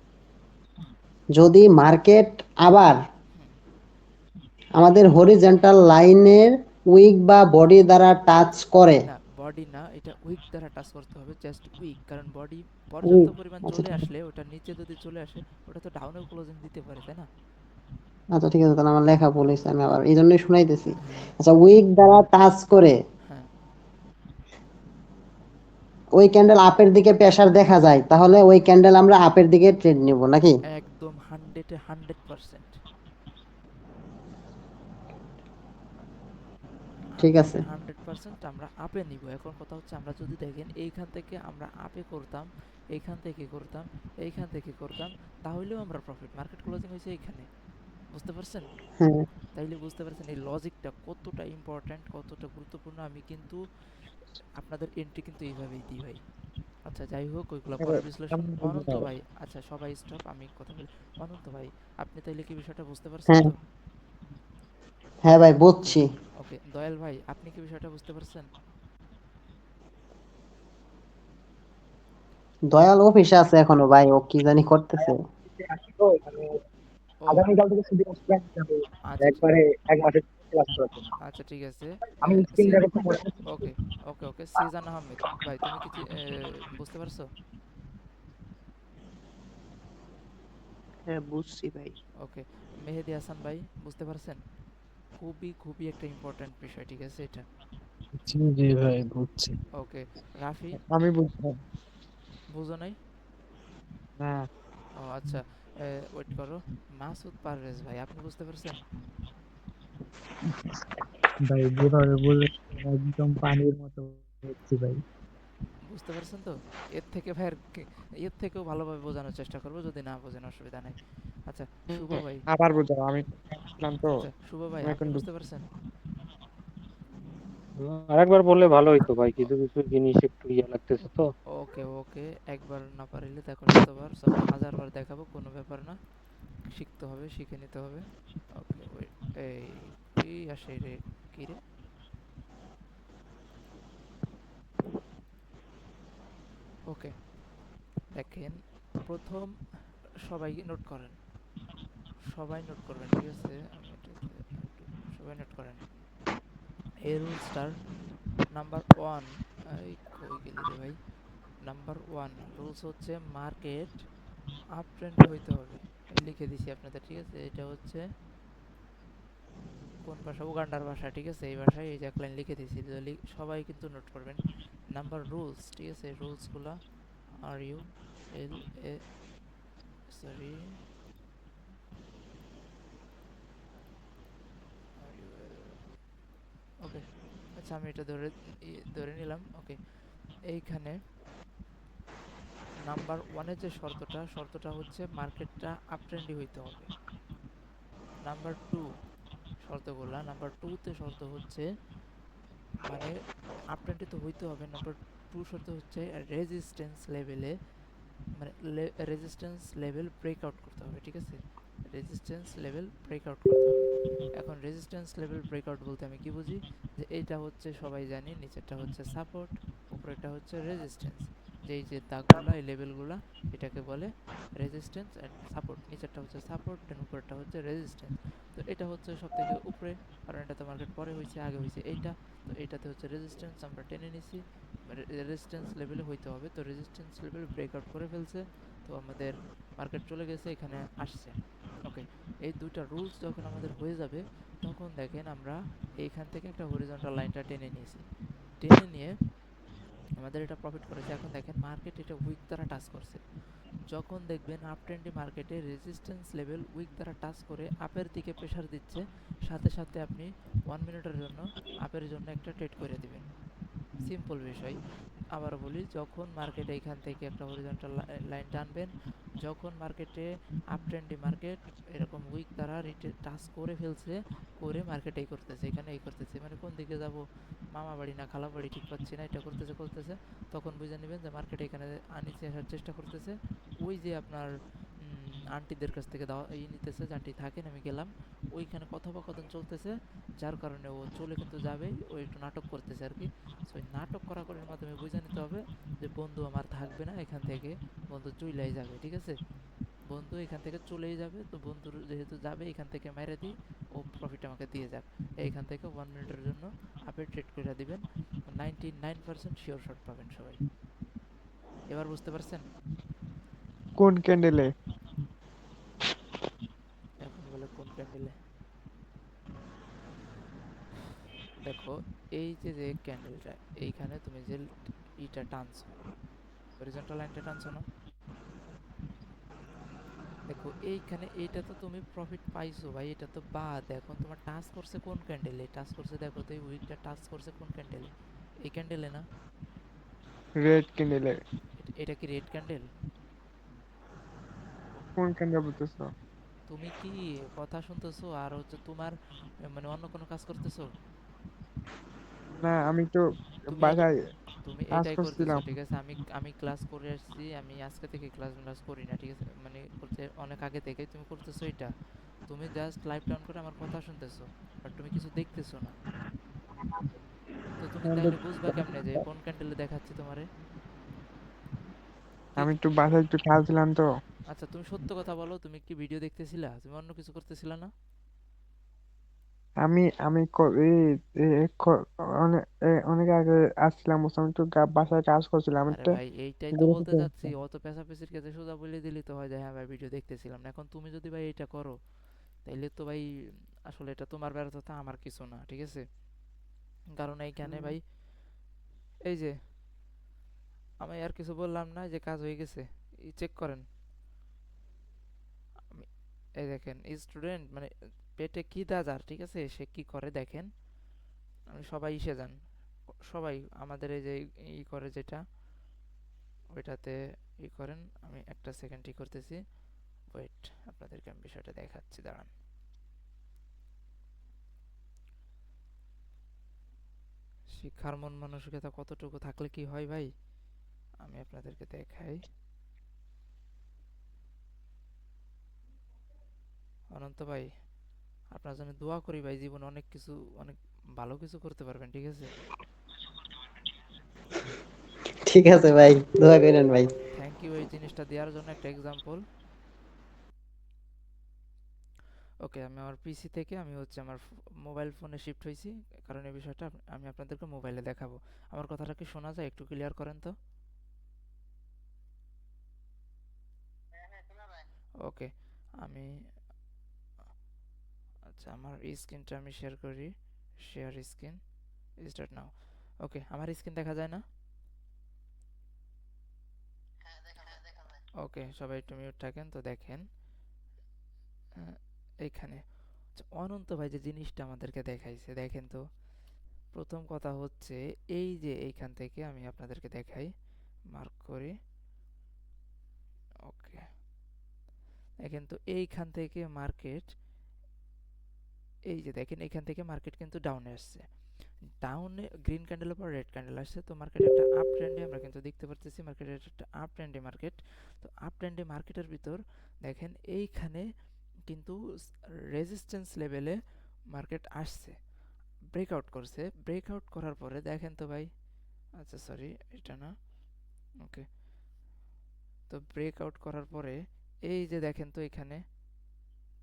S2: যদি মার্কেট আবার
S1: হুম।
S2: আমাদের হরিজন্টাল লাইনের উইক বা বডি দ্বারা টাচ করে,
S1: না বডি না, এটা উইক দ্বারা টাচ করতে হবে, জাস্ট উইক, কারণ বডি পর্যাপ্ত
S2: উইক,
S1: পরিমাণ
S2: আচ্ছা
S1: চলে
S2: ঠিক
S1: আসলে, ওটা নিচে যদি চলে আসে, ওটা তো ডাউনেও ক্লোজিং দিতে পারে, তাই না?
S2: আচ্ছা ঠিক আছে, তাহলে আমার লেখা ভুল হয়েছে, আমি আবার এই জন্যই শুনাইতেছি।
S1: হ্যাঁ।
S2: আচ্ছা, উইক দ্বারা টাচ করে
S1: হ্যাঁ।
S2: ওই ক্যান্ডেল আপের দিকে প্রেসার দেখা যায়, তাহলে ওই ক্যান্ডেল আমরা আপের দিকে ট্রেড নিব নাকি?
S1: একদম 100-এ 100%।
S2: ঠিক আছে।
S1: 100-এ 100% আমরা আপে নিব। এখন কথা হচ্ছে, আমরা যদি দেখেন এইখান থেকে আমরা আপে করতাম, এইখান থেকে করতাম, এইখান থেকে করতাম, তাহলেও আমরা প্রফিট। মার্কেট ক্লোজিং হয়েছে এইখানে, বুঝতে পারছেন?
S2: হ্যাঁ
S1: তাইলে বুঝতে পারছেন এই লজিকটা কতটা ইম্পর্ট্যান্ট, কতটা গুরুত্বপূর্ণ। আমি কিন্তু আপনাদের এন্ট্রি কিন্তু এইভাবেই দিই ভাই। আচ্ছা যাই হোক, ওইগুলো পরে বিশ্লেষণ। অনন্ত ভাই, আচ্ছা সবাই স্টপ, আমি কথা বলি। অনন্ত ভাই, আপনি তাইলে কি বিষয়টা বুঝতে পারছেন
S2: হ্যাঁ
S1: তো?
S2: হ্যাঁ ভাই বুঝছি।
S1: ওকে, দয়াল ভাই আপনি কি বিষয়টা বুঝতে পারছেন?
S2: দয়াল অফিসে আছে এখনো ভাই, ও কি জানি করতেছে।
S1: ও আচ্ছা আচ্ছা ঠিক আছে। সি ওকে ওকে ওকে, সিজান আহমেদ ভাই তুমি কি বুঝতে পারছো?
S3: হ্যাঁ বুঝছি ভাই।
S1: ওকে, মেহেদি হাসান ভাই বুঝতে পারছেন? খুবই খুবই একটা ইম্পর্ট্যান্ট বিষয়, ঠিক আছে এটা।
S4: জি জি ভাই বুঝছি।
S1: ওকে, রাফি
S4: আমি বুঝলাম।
S1: বুঝো নাই?
S4: না
S1: ও আচ্ছা, ওয়েট করো। মাসুদ পারভেজ ভাই আপনি বুঝতে পারছেন?
S4: ভাই, যেভাবে বলেছেন একদম পানির মতো বুঝছি ভাই।
S1: বুঝতে পারছেন তো? এর থেকে ভাই এর থেকেও ভালোভাবে বোঝানোর চেষ্টা করবো, যদি না বোঝেন অসুবিধা নাই। আচ্ছা, শুভ ভাই।
S4: আবার বুঝাও, আমি বুঝলাম তো।
S1: আচ্ছা শুভ ভাই
S4: আমি
S1: আপনি
S4: এখন
S1: বুঝতে পারছেন?
S5: আরেকবার বললে ভালো হইতো ভাই, কিছু কিছু জিনিস একটু ইয়ে লাগতেছে তো।
S1: ওকে ওকে, একবার না পারিলে দেখো শতবার, সরি হাজারবার দেখাবো, কোনো ব্যাপার না। শিখতে হবে, শিখে নিতে হবে। ওকে ওয়েট, এই কি আসে রে, কি রে? ওকে, দেখেন, প্রথম সবাই নোট করেন, সবাই নোট করবেন, ঠিক আছে? আমি এটাতে একটু, সবাই নোট করেন এই রুলসটার। নাম্বার ওয়ান, এই কই গেলি রে ভাই? নাম্বার ওয়ান রুলস হচ্ছে মার্কেট আপ ট্রেন্ডে হইতে হবে। এই লিখে দিছি আপনাদের, ঠিক আছে? এটা হচ্ছে কোন ভাষা? উগান্ডার ভাষা, ঠিক আছে? এই ভাষায় এই যে এক লাইন লিখে দিছি, সবাই কিন্তু নোট করবেন। নাম্বার রুলস, ঠিক আছে? রুলসগুলা R U L A, sorry, R U L, okay. আচ্ছা আমি এটা ধরে নিলাম, ওকে। এইখানে নাম্বার ওয়ানের যে শর্তটা হচ্ছে মার্কেটটা আপ ট্রেন্ডি হইতে হবে। নাম্বার টু শর্তগুলা, নাম্বার টুতে শর্ত হচ্ছে মানে আপ ট্রেন্ডি তো হইতে হবে। নাম্বার টু শর্ত হচ্ছে রেজিস্ট্যান্স লেভেলে, মানে রেজিস্ট্যান্স লেভেল ব্রেকআউট করতে হবে, ঠিক আছে? রেজিস্ট্যান্স লেভেল ব্রেকআউট করতে হবে। এখন রেজিস্ট্যান্স লেভেল ব্রেকআউট বলতে আমি কি বুঝি? যে এইটা হচ্ছে সবাই জানি, নিচেরটা হচ্ছে সাপোর্ট, উপরেরটা হচ্ছে রেজিস্ট্যান্স। যে এই যে দাগগুলা, এই লেভেলগুলা, এটাকে বলে রেজিস্ট্যান্স অ্যান্ড সাপোর্ট। নিচেরটা হচ্ছে সাপোর্ট, দেন উপরেরটা হচ্ছে রেজিস্ট্যান্স। তো এটা হচ্ছে সব থেকে উপরে, কারণ এটা তো মার্কেট পরে হয়েছে, আগে হয়েছে এইটা। তো এইটাতে হচ্ছে রেজিস্ট্যান্স আমরা টেনে নিছি, রেজিস্ট্যান্স লেভেলে হইতে হবে। তো রেজিস্ট্যান্স লেভেল ব্রেকআউট করে ফেলছে, তো আমাদের মার্কেট চলে গেছে, এখানে আসছে। ওকে, এই দুইটা রুলস যখন আমাদের হয়ে যাবে, তখন দেখেন আমরা এইখান থেকে একটা হরিজন্টাল লাইনটা টেনে নিয়েছি। টেনে নিয়ে আমাদের এটা প্রফিট করেছে। এখন দেখেন মার্কেট এটা উইক দ্বারা টাচ করছে। যখন দেখবেন আপ ট্রেন্ডি মার্কেটে রেজিস্ট্যান্স লেভেল উইক দ্বারা টাচ করে আপের দিকে প্রেশার দিচ্ছে, সাথে সাথে আপনি 1 মিনিটের জন্য আপের জন্য একটা ট্রেড করে দিবেন। সিম্পল বিষয়। আবার বলি, যখন মার্কেট এইখান থেকে একটা হরিজন্টাল লাইন টানবেন, যখন মার্কেটে আপ ট্রেন্ডি মার্কেট এরকম উইক দ্বারা টাচ করে ফেলছে, করে মার্কেট এই করতেছে, এখানে এই করতেছে, মানে কোন দিকে যাব, মামা বাড়ি না খালা বাড়ি ঠিক পাচ্ছি না, এটা করতেছে করতেছে, তখন বুঝে নেবেন যে মার্কেট এখানে নিচে আসার চেষ্টা করতেছে। ওই যে আপনার আন্টিদের কাছ থেকে দাওয়া নিতেছে, যে আন্টি থাকেন আমি গেলাম, ওইখানে কথোপকথন চলতেছে, যার কারণে ও চলে কিন্তু যাবেই, ও একটু নাটক করতেছে আর কি। সো এই নাটক করার মাধ্যমে বুঝে নিতে হবে যে বন্ধু আমার থাকবে না এখান থেকে, বন্ধু চইলাই যাবে, ঠিক আছে? বন্ধু এখান থেকে চলেই যাবে, তো বন্ধুর যেহেতু যাবে এখান থেকে মেরে দিই, ও প্রফিট আমাকে দিয়ে যাক। এইখান থেকে 1 মিনিটের জন্য আপে ট্রেড করে দিবেন, 99% শিওর শট পাবেন সবাই। এবার বুঝতে পারছেন?
S4: কোন ক্যান্ডেলে?
S1: এখন বলে কোন ক্যান্ডেলে? দেখো, এই যে যে ক্যান্ডেলটা, এইখানে তুমি যে ইটা টানছো, হরিজন্টাল লাইনটা টানছো না? দেখো এইখানে এইটা তো তুমি প্রফিট পাইছো ভাই, এটা তো বাদ। এখন তোমার টাচ করছে কোন ক্যান্ডেলে? টাচ করছে, দেখো তো এই উইকটা টাচ করছে কোন ক্যান্ডেলে? এই ক্যান্ডেলে না?
S4: রেড ক্যান্ডেলে।
S1: এটা কি রেড ক্যান্ডেল?
S4: কোন ক্যান্ডেল বলতেছো?
S1: তুমি কি কথা শুনতেছো আর হচ্ছে তোমার মানে অন্য কোনো কাজ করতেছো?
S4: না, আমি তো
S1: তুমি এটা
S4: বাসায়
S1: তুমি
S4: কাজ
S1: এটাই করতেছো,
S4: করছিলাম।
S1: ঠিক আছে? আমি আমি ক্লাস করে আসছি, আমি আজকে থেকে ক্লাস করি না, ঠিক আছে? মানে করতে অনেক আগে থেকে তুমি করতেছো এটা। তুমি জাস্ট লাইভ ডাউন করে আমার কথা শুনতেছো, বাট তুমি কিছু দেখতেছো না। তো তুমি তাইলে বুঝবা কেমনে যে কোন ক্যান্ডেলে দেখাচ্ছি তোমারে? কি
S6: আমি একটু বাসায় একটু কাজ ছিলাম তো।
S1: আচ্ছা, তুমি সত্য কথা বলো, তুমি কি ভিডিও দেখতেছিলা? তুমি অন্য কিছু করতেছিলা না?
S6: আমি আমি অনেক অনেক আগে আসছিলাম, বুঝছো? আমি একটু বাসায় কাজ করছিলাম
S1: আরে
S6: একটা
S1: ভাই, এইটাই তো বলতে
S6: গ্রুপে।
S1: চাচ্ছি, অত পেঁচাপেচির কাছে সোজা বলে দিলি তো হয় যে হ্যাঁ ভাই ভিডিও দেখতেছিলাম না। এখন তুমি যদি ভাই এটা করো, তাইলে তো ভাই আসলে এটা তোমার ব্যর্থতা, আমার কিছু না, ঠিক আছে? কারণ এইখানে ভাই, এই যে আমি আর কিছু বললাম না, যে কাজ হয়ে গেছে, চেক করেন। আমি, এই দেখেন স্টুডেন্ট মানে পেটে কি দাজার, ঠিক আছে, সে কি করে দেখেন। আমি সবাই ইসে যান, সবাই আমাদের এই যে ই করে যেটা, ওইটাতে ই করেন। আমি একটা সেকেন্ড ই করতেছি, ওয়েট, আপনাদেরকে আমি বিষয়টা দেখাচ্ছি, দাঁড়ান। শিক্ষার মন মানসিকতা কতটুকু থাকলে কি হয় ভাই, আমি আপনাদেরকে দেখাই। অনন্ত ভাই, আপনার জন্য দোয়া করি ভাই, জীবনে অনেক কিছু, অনেক ভালো কিছু করতে পারবেন, ঠিক আছে?
S2: ঠিক আছে ভাই, দোয়া করেন ভাই।
S1: থ্যাংক ইউ এই জিনিসটা দেওয়ার জন্য, একটা এক্সাম্পল। ওকে, আমি আমার পিসি থেকে আমি হচ্ছে আমার মোবাইল ফোনে শিফট হয়েছি, কারণ এই বিষয়টা আমি আপনাদেরকে মোবাইলে দেখাবো। আমার কথাটা কি শোনা যায়? একটু ক্লিয়ার করেন তো। ওকে, আমি, আচ্ছা, আমার স্ক্রিনটা আমি শেয়ার করি। Share screen, start now. Okay, আমার স্ক্রিন দেখা যায় না? ওকে, সবাই একটু মিউট থাকেন। তো দেখেন, এইখানে আচ্ছা, অনন্ত ভাই যে জিনিসটা আমাদেরকে দেখাইছে, দেখেন তো। প্রথম কথা হচ্ছে, এই যে এইখান থেকে আমি আপনাদেরকে দেখাই, মার্ক করি। ওকে, দেখেন তো, এইখান থেকে মার্কেট, এই যে দেখেন এইখান থেকে মার্কেট কিন্তু ডাউনে আসছে। ডাউনে গ্রিন ক্যান্ডেলের পর রেড ক্যান্ডেল আসছে, তো মার্কেট একটা আপ ট্রেন্ডে আমরা কিন্তু দেখতে পারতেছি, মার্কেটের একটা আপ ট্রেন্ডে মার্কেট। তো আপ ট্রেন্ডে মার্কেটের ভিতর দেখেন এইখানে কিন্তু রেজিস্ট্যান্স লেভেলে মার্কেট আসছে, ব্রেকআউট করছে। ব্রেকআউট করার পরে দেখেন তো ভাই, আচ্ছা সরি, এটা না, ওকে। তো ব্রেকআউট করার পরে এই যে দেখেন তো, এখানে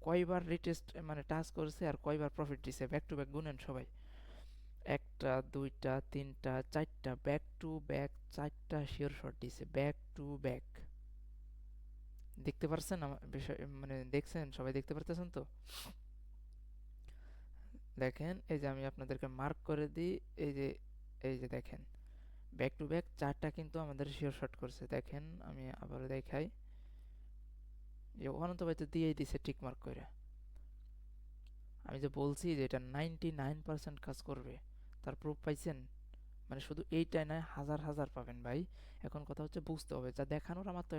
S1: কয়বার রিটেস্ট মানে টাচ করছে আর কয়বার প্রফিট দিছে, ব্যাক টু ব্যাক গুনেন সবাই। একটা, দুইটা, তিনটা, চারটা, ব্যাক টু ব্যাক চারটা শেয়ার শট দিছে, ব্যাক টু ব্যাক। দেখতে পারছেন আমার বিষয়, মানে দেখছেন সবাই, দেখতে পারতেছেন তো? দেখেন, এই যে আমি আপনাদেরকে মার্ক করে দিই, এই যে, এই যে দেখেন, ব্যাক টু ব্যাক চারটা কিন্তু আমাদের শেয়ার শট করছে। দেখেন, আমি আবার দেখাই, যে অনন্ত ভাই তো দিয়েই দিছে টিক মার্ক করে। আমি যে বলছি যে এটা 99% কাজ করবে, তার প্রুফ পাইছেন? মানে শুধু এইটাই নয়, হাজার হাজার পাবেন ভাই। এখন কথা হচ্ছে বুঝতে হবে, যা দেখানোর আমার তো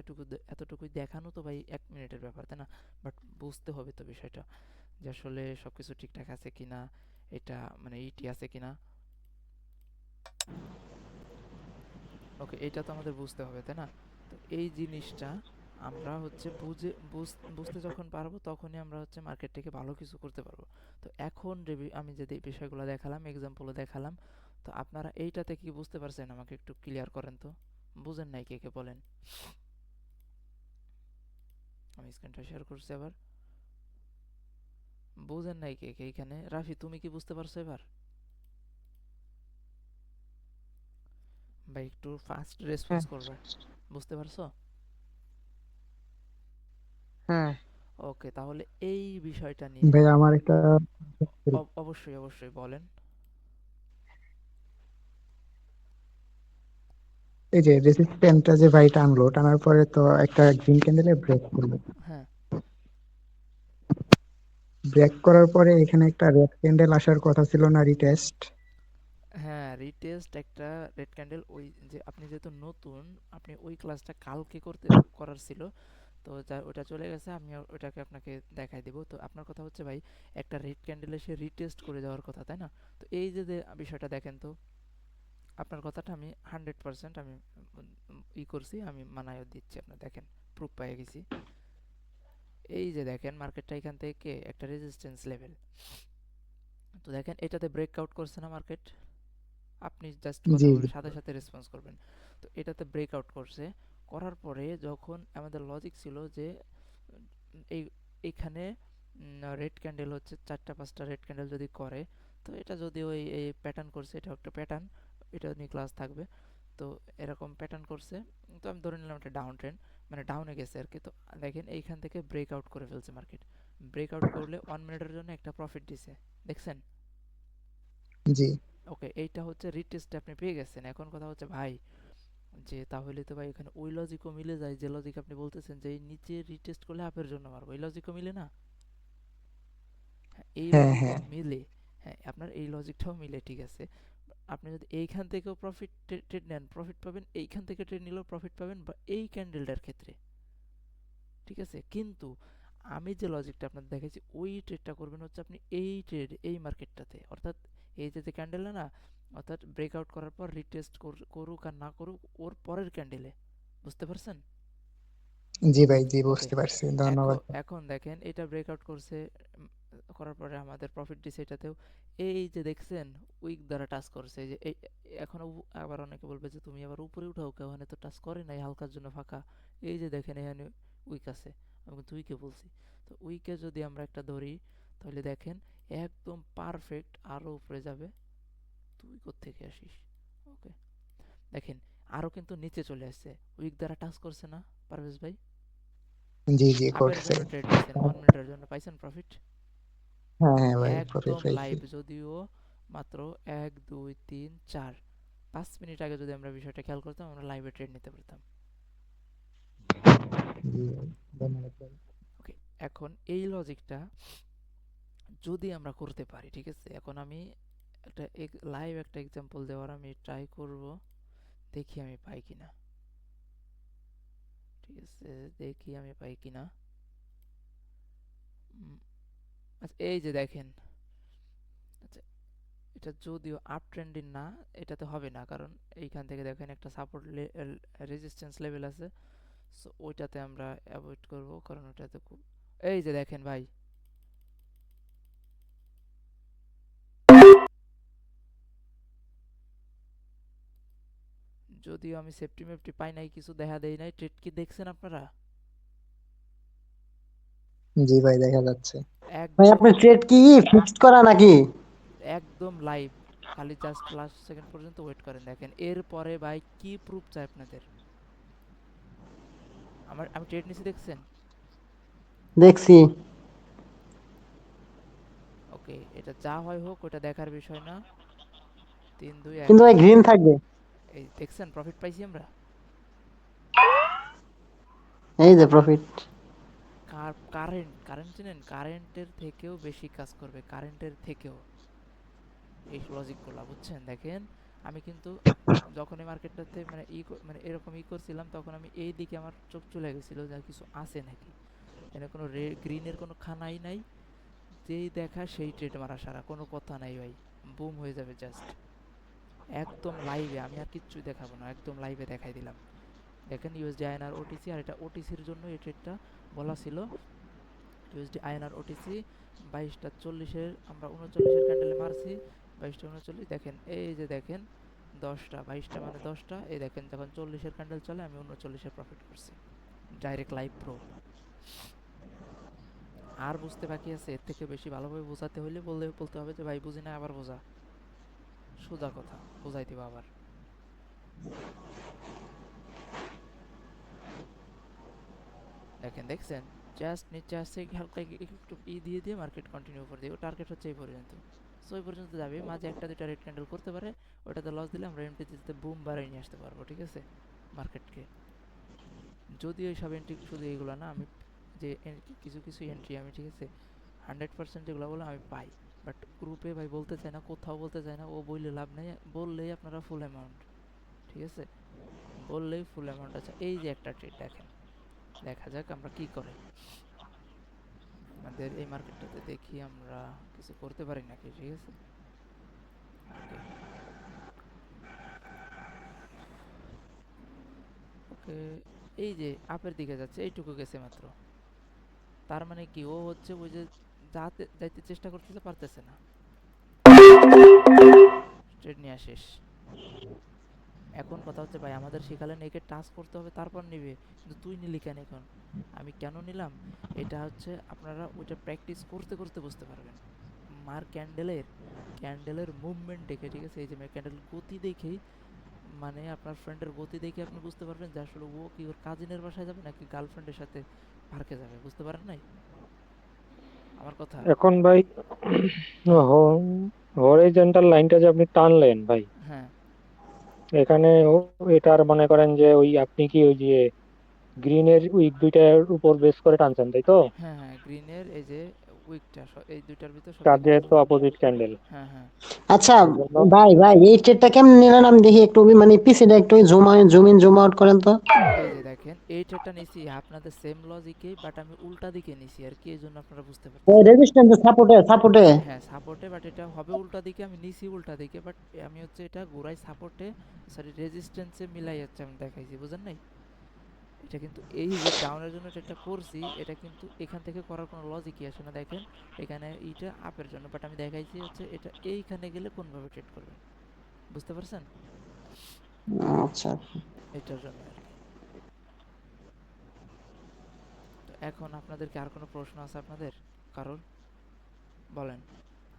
S1: এতটুকুই দেখানো, তো ভাই 1 মিনিটের ব্যাপার, তাই না? বাট বুঝতে হবে তো বিষয়টা, যে আসলে সবকিছু ঠিকঠাক আছে কিনা, এটা মানে ইটি আছে কিনা। ওকে, এটা তো আমাদের বুঝতে হবে, তাই না? তো এই জিনিসটা আমরা হচ্ছে বুঝতে যখন পারবো, তখনই আমরা হচ্ছে মার্কেট থেকে ভালো কিছু করতে পারবো। তো এখন আমি যদি বিষয়গুলো দেখালাম, এক্সাম্পলও দেখালাম, তো আপনারা এইটাতে কি বুঝতে পারছেন? আমাকে একটু ক্লিয়ার করেন তো। বুঝেন নাই কে কে বলেন? আমি স্ক্রিনটা শেয়ার করছি আবার। বুঝেন নাই কে কে এখানে? রাফি, তুমি কি বুঝতে পারছো এবার? ভাই একটু ফাস্ট রেসপন্স
S6: হ্যাঁ,
S1: করবে। বুঝতে পারছো?
S6: হ্যাঁ
S1: ওকে, তাহলে এই বিষয়টা নিয়ে
S4: ভাই আমার একটা,
S1: অবশ্যই অবশ্যই বলেন।
S4: এই যে রেসিস্ট্যান্টটা যে ভাই টানলো, টানার পরে তো একটা গ্রিন ক্যান্ডেলে ব্রেক করলো।
S1: হ্যাঁ,
S4: ব্রেক করার পরে এখানে একটা রেড ক্যান্ডেল আসার কথা ছিল না, রিটেস্ট?
S1: হ্যাঁ, রিটেস্ট একটা রেড ক্যান্ডেল, ওই যে আপনি যেহেতু নতুন, আপনি ওই ক্লাসটা কালকে করার ছিল, তো যা ওটা চলে গেছে, আমি ওটাকে আপনাকে দেখাই দিব। তো আপনার কথা হচ্ছে ভাই, একটা রেড ক্যান্ডেল এসে রিটেস্ট করে যাওয়ার কথা, তাই না? তো এই যে বিষয়টা দেখেন তো, আপনার কথাটা আমি 100% আমি ই করছি, আমি মানায় দিচ্ছি, আপনার দেখেন, প্রুফ পেয়ে গেছি। এই যে দেখেন মার্কেটটা এখান থেকে একটা রেজিস্ট্যান্স লেভেল, তো দেখেন এটাতে ব্রেকআউট করছে না মার্কেট, আপনি জাস্ট কথা
S4: জি জি
S1: বলে সাথে সাথে রেসপন্স করবেন। তো এটাতে ব্রেকআউট করছে, করার পরে যখন আমাদের লজিক ছিল যে এই এইখানে রেড ক্যান্ডেল হচ্ছে 4টা 5টা রেড ক্যান্ডেল যদি করে, তো এটা যদি ওই এই প্যাটার্ন করছে, এটা একটা প্যাটার্ন, এটা নিয়ে ক্লাস থাকবে। তো এরকম প্যাটার্ন করছে, তো আমি ধরে নিলাম একটা ডাউন ট্রেন্ড, মানে ডাউনে গেছে আর কি। তো দেখেন এইখান থেকে ব্রেকআউট করে ফেলছে মার্কেট, ব্রেকআউট করলে 1 মিনিটের জন্য একটা প্রফিট দিছে, দেখছেন?
S4: জি
S1: ওকে, এইটা হচ্ছে রিটেস্টে আপনি পেয়ে গেছেন। এখন কথা হচ্ছে ভাই, যে তাহলে তো ভাই এখানে ওই লজিকও মিলে যায়, যে লজিক আপনি বলতেছেন যে এই নিচে রিটেস্ট করলে আপের জন্য মারবো, এই লজিকও মিলে না? হ্যাঁ, এই
S4: হ্যাঁ
S1: লজিকও
S4: হ্যাঁ
S1: মিলে। হ্যাঁ, আপনার এই লজিকটাও মিলে, ঠিক আছে। আপনি যদি এইখান থেকেও প্রফিট ট্রেড নেন, প্রফিট পাবেন, এইখান থেকে ট্রেড নিলেও প্রফিট পাবেন, বা এই ক্যান্ডেলটার ক্ষেত্রে, ঠিক আছে। কিন্তু আমি যে লজিকটা আপনাদের দেখাচ্ছি, ওই ট্রেডটা করবেন হচ্ছে আপনি এই ট্রেড, এই মার্কেটটাতে, অর্থাৎ এই যে ক্যান্ডেল না, অর্থাৎ ব্রেকআউট করার পর রিটেস্ট করুক আর না করুক ওর পরের ক্যান্ডেলে, বুঝতে পারছেন?
S4: জি ভাই, জি
S1: ওকে,
S4: বুঝতে পারছি,
S1: এখন
S4: ধন্যবাদ।
S1: এখন দেখেন এটা ব্রেকআউট করছে, উম, করার পরে আমাদের প্রফিট দিছে এটাতেও। এই যে দেখছেন উইক দ্বারা টাচ করছে, এই যে এই, এখনো আবার অনেকে বলবে যে তুমি আবার উপরে উঠাও কেউ, ওখানে তো টাচ করে নাই, হালকার জন্য ফাঁকা। এই যে দেখেন এখানে উইক আছে, আমি কিন্তু উইকে বলছি। তো উইকে যদি আমরা একটা ধরি, তাহলে দেখেন একদম পারফেক্ট, আরো উপরে যাবে। তুই কোত্থেকে আসিস? ওকে, দেখেন আরো কিন্তু নিচে চলে আসছে, উইক দ্বারা টাচ করছে না পারভেজ ভাই?
S4: জি জি
S1: আপের
S4: করছে।
S1: জন্য ট্রেড নিছেন, 1 মিনিটের জন্য পাইছেন প্রফিট,
S4: হ্যাঁ হ্যাঁ ভাই, প্রফিট
S1: একদম
S4: পাইছি।
S1: লাইভ, যদিও মাত্র 1 2 3 4 5 মিনিট আগে যদি আমরা বিষয়টা খেয়াল করতাম, আমরা লাইভে ট্রেড নিতে পারতাম।
S4: জি ভাই, ধন্যবাদ ভাই।
S1: ওকে, এখন এই লজিকটা যদি আমরা করতে পারি, ঠিক আছে, এখন আমি একটা লাইভ একটা এক্সাম্পল দেওয়ার আমি ট্রাই করব, দেখি আমি পাই কিনা। ঠিক আছে, দেখি আমি পাই কিনা। আচ্ছা, এই যে দেখেন, আচ্ছা, এটা যদিও আপ ট্রেন্ডিং না, এটাতে হবে না, কারণ এইখান থেকে দেখেন একটা সাপোর্ট রেজিস্ট্যান্স লেভেল আছে, সো ওইটাতে আমরা অ্যাভয়েড করব, কারণ ওটাতে খুব, এই যে দেখেন ভাই, যদিও আমি সেফটি মেফটি পাই নাই, কিছু দেখা দেই নাই, ট্রেড কি দেখছেন আপনারা?
S4: জি ভাই, দেখা যাচ্ছে।
S2: ভাই
S1: একদম,
S2: আপনার ট্রেড কি ফিক্সড করা নাকি?
S1: একদম লাইভ, খালি জাস্ট লাস্ট সেকেন্ড পর্যন্ত ওয়েট করেন, দেখেন এরপরে ভাই কি প্রুফ চাই আপনাদের? আমি ট্রেড নিছি, দেখছেন?
S2: দেখছি,
S1: ওকে, এটা যা হয় হোক, ওটা দেখার বিষয় না। 3 2 1,
S2: কিন্তু ভাই গ্রিন থাকবে।
S1: এই দেখছেন প্রফিট পাইছি আমরা।
S2: এই যে প্রফিট।
S1: কারেন্ট চেনেন, কারেন্টের থেকেও বেশি কাজ করবে, কারেন্টের থেকেও, এই লজিকগুলা, বুঝছেন? দেখেন আমি কিন্তু যখন এই মার্কেটটাতে মানে মানে এরকম করছিলাম, তখন আমি এই দিকে আমার চোখ চলে গেছিল যে কিছু আছে নাকি, এখানে কোনো গ্রিনের কোনো খানাই নাই, যেই দেখা সেই ট্রেড মারা, সারা কোনো কথা নাই ভাই, বুম হয়ে যাবে জাস্ট। একদম লাইভে, আমি আর কিচ্ছুই দেখাবো না, একদম লাইভে দেখাই দিলাম। দেখেন ইউএসডি আইএনআর ওটিসি, আর এটা ওটিসির জন্য এই ট্রেডটা বলা ছিল। ইউএসডি আইএনআর ওটিসি 22টা 40-এর, আমরা 39-এর ক্যান্ডেলে মারছি, 22টা 39, দেখেন এই যে দেখেন 10টা 22টা মানে 10টা, এই দেখেন যখন 40-এর ক্যান্ডেল চলে আমি 39-এর প্রফিট করছি, ডাইরেক্ট লাইভ প্রুফ। আর বুঝতে বাকি আছে? এর থেকে বেশি ভালোভাবে বোঝাতে হলে বলতে হবে যে ভাই বুঝি না, আবার বোঝা, সোজা কথা বোঝাই দিবা আবার। দেখেন, দেখছেন জাস্ট নিচে আসছে, হালকা একটু দিয়ে দিয়ে মার্কেট কন্টিনিউ করে দিয়ে, টার্গেট হচ্ছে এই পর্যন্ত, সো এই পর্যন্ত যাবে, মাঝে একটা দুইটা রেড ক্যান্ডেল করতে পারে, ওটাতে লস দিলে আমরা এমটিতে বুম বাড়াই নিয়ে আসতে পারবো, ঠিক আছে, মার্কেটকে। যদিও এইসব এন্ট্রি শুধু এইগুলো না, আমি যে কিছু কিছু এন্ট্রি আমি, ঠিক আছে, 100% যেগুলো বলে আমি পাই, বাট গ্রুপে ভাই বলতে চাই না, কোথাও বলতে চাই না, ও বললে লাভ নেই, বললেই আপনারা ফুল অ্যামাউন্ট, ঠিক আছে, বললেই ফুল অ্যামাউন্ট। আচ্ছা, এই যে একটা ট্রেড দেখেন, দেখা যাক আমরা কি করে আমাদের এই মার্কেটটাতে, দেখি আমরা কিছু করতে পারি নাকি, ঠিক আছে। ওকে, ওকে, এই যে আপের দিকে যাচ্ছে, এইটুকু গেছে মাত্র, তার মানে কি ও হচ্ছে ওই যে যাইতে চেষ্টা করতেছে, পারতেছে না, ট্রেড নেওয়া শেষ। এখন কথা হচ্ছে ভাই আমাদের শিখালেন একে টাচ করতে হবে তারপর নিবে, কিন্তু তুই নিলি কেন এখন? আমি কেন নিলাম এটা হচ্ছে আপনারা ওইটা প্র্যাকটিস করতে করতে বুঝতে পারবেন। মার ক্যান্ডেলের মুভমেন্ট দেখে, ঠিক আছে, এই যে ক্যান্ডেলের গতি দেখেই মানে আপনার ফ্রেন্ডের গতি দেখে আপনি বুঝতে পারবেন যে আসলে ও কি ওর কাজিনের বাসায় যাবে নাকি গার্লফ্রেন্ডের সাথে পার্কে যাবে। বুঝতে পারেন নাই আমার কথা?
S5: এখন ভাই
S1: হ্যাঁ
S5: হরিজন্টাল লাইনটা যে আপনি টানলেন ভাই,
S1: হ্যাঁ
S5: এখানে এটার মনে করেন যে ওই আপনি কি ওই যে গ্রিনের উইক দুইটার উপর বেস করে টানছেন তাই তো?
S1: হ্যাঁ হ্যাঁ গ্রিনের এই যে উইকটা, এই দুইটার ভিতর সব
S5: তার
S1: থেকে
S5: যেহেতু অপোজিট ক্যান্ডেল,
S1: হ্যাঁ হ্যাঁ
S2: আচ্ছা
S5: এই জন্য
S2: ভাই এই ট্রেডটা কেমন নিলেন আমি দেখি একটু, মানে পিসিটা একটু জুম ইন জুম আউট করেন তো।
S1: এই যে দেখেন এই ট্রেডটা নিছি আপনাদের সেম লজিকে, বাট আমি উল্টা দিকে নিছি আর কি, এই জন্য আপনারা বুঝতে পারতেছেন না।
S2: রেজিস্ট্যান্স সাপোর্টে
S1: হ্যাঁ সাপোর্টে, বাট এটা হবে উল্টা দিকে, আমি নিছি উল্টা দিকে, বাট আমি হচ্ছে এটা গোড়ায় সাপোর্টে সরি রেজিস্ট্যান্সে মিলাই যাচ্ছে, আমি দেখাইছি, বুঝেন নাই? এটা কিন্তু এই যে ডাউনের জন্য এটা করছি, এটা কিন্তু এখান থেকে করার কোনো লজিকই আসে না। দেখেন এখানে এইটা আপের জন্য, বাট আমি দেখাইছি হচ্ছে এটা এইখানে গেলে কোনভাবে ট্রেড করবেন, বুঝতে পারছেন?
S2: আচ্ছা
S1: এটার জন্য আর কি। তো এখন আপনাদেরকে আর কোনো প্রশ্ন আছে আপনাদের কারোর? বলেন,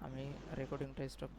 S1: আমি রেকর্ডিংটা স্টপ